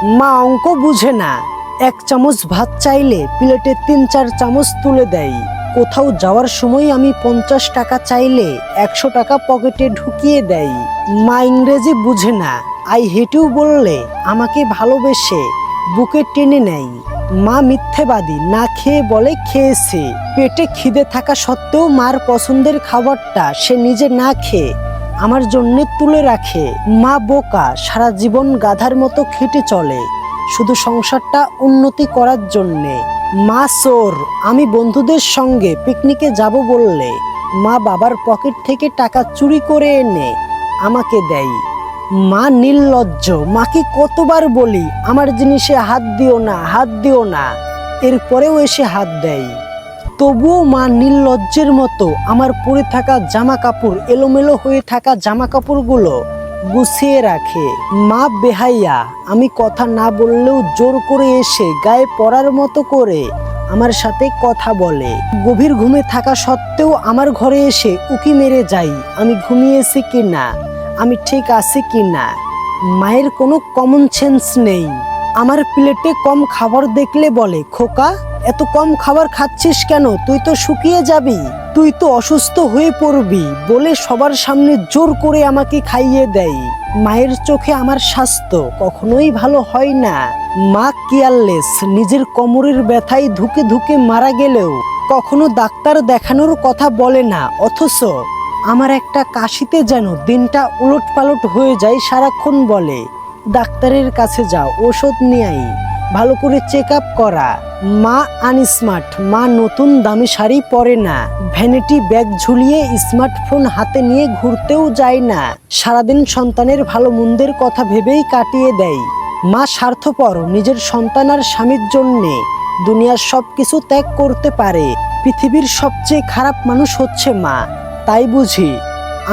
মা অঙ্ক বুঝে না, 1 চামচ ভাত চাইলে প্লেটে 3-4 চামচ তুলে দেয়। কোথাও যাওয়ার সময় আমি 50 টাকা চাইলে 100 টাকা পকেটে ঢুকিয়ে দেয়। মা ইংরেজি বুঝে না, আই হেট ইউ বললে আমাকে ভালোবেসে বুকে টেনে নেয়। মা মিথ্যেবাদী, না খেয়ে বলে খেয়েছে। পেটে খিদে থাকা সত্ত্বেও মার পছন্দের খাবারটা সে নিজে না খেয়ে আমার জন্যে তুলে রাখে। মা বোকা, সারা জীবন গাধার মতো খেটে চলে শুধু সংসারটা উন্নতি করার জন্যে। মা চোর, আমি বন্ধুদের সঙ্গে পিকনিকে যাব বললে মা বাবার পকেট থেকে টাকা চুরি করে এনে আমাকে দেয়। মা নির্লজ্জ, মাকে কতবার বলি আমার জিনিসে হাত দিও না, হাত দিও না, এরপরেও এসে হাত দেয়। তবুও মা নির্লজ্জের মতো আমার পরে থাকা জামা কাপড়, এলোমেলো হয়ে থাকা জামা কাপড়গুলো গুছিয়ে রাখে। মা বেহাইয়া, আমি কথা না বললেও জোর করে এসে গায়ে পড়ার মতো করে আমার সাথে কথা বলে। গভীর ঘুমে থাকা সত্ত্বেও আমার ঘরে এসে উকি মেরে যাই আমি ঘুমিয়েছি কিনা, আমি ঠিক আছি কিনা। মায়ের কোনো কমন সেন্স নেই। আমার প্লেটে কম খাবার দেখলে বলে, খোকা এত কম খাবার খাচ্ছিস কেন, তুই তো শুকিয়ে যাবি, তুই তো অসুস্থ হয়ে পড়বি বলে সবার সামনে জোর করে আমাকে খাইয়ে দেয়। মায়ের চোখে আমার স্বাস্থ্য কখনোই ভালো হয় না। মা কেয়ারলেস, নিজের কোমরের ব্যথায় ধুকে ধুকে মারা গেলেও কখনো ডাক্তার দেখানোর কথা বলে না। অথচ আমার একটা কাশিতে যেন দিনটা উলট পালট হয়ে যায়, সারাক্ষণ বলে ডাক্তারের কাছে যাও, ওষুধ নিয়ে আই, ভালো করে চেক আপ করা। মা আনস্মার্ট, মা নতুন দামি শাড়ি পরে না, ভ্যানিটি ব্যাগ ঝুলিয়ে স্মার্টফোন হাতে নিয়ে ঘুরতেও যায় না, সারাদিন সন্তানের ভালো মন্দের কথা ভেবেই কাটিয়ে দেয়। মা স্বার্থপর, নিজের সন্তান আর স্বামীর জন্যে দুনিয়ার সবকিছু ত্যাগ করতে পারে। পৃথিবীর সবচেয়ে খারাপ মানুষ হচ্ছে মা। তাই বুঝি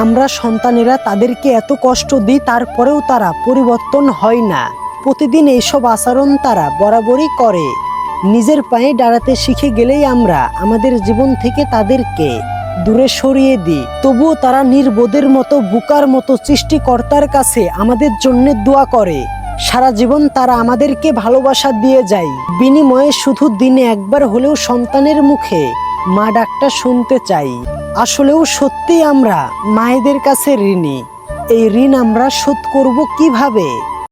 আমরা সন্তানেরা তাদেরকে এত কষ্ট দিই, তারপরেও তারা পরিবর্তন হয় না। প্রতিদিন এইসব আচরণ তারা বরাবরই করে। নিজের পায়ে দাঁড়াতে শিখে গেলেই আমরা আমাদের জীবন থেকে তাদেরকে দূরে সরিয়ে দিই। তবুও তারা নির্বোধের মতো, বোকার মতো সৃষ্টিকর্তার কাছে আমাদের জন্য দোয়া করে। সারা জীবন তারা আমাদেরকে ভালোবাসা দিয়ে যায়, বিনিময়ে শুধু দিনে একবার হলেও সন্তানের মুখে মা ডাকটা শুনতে চাই। আসলেও সত্যি আমরা মায়েদের কাছে ঋণী। এই ঋণ আমরা শোধ করব কিভাবে?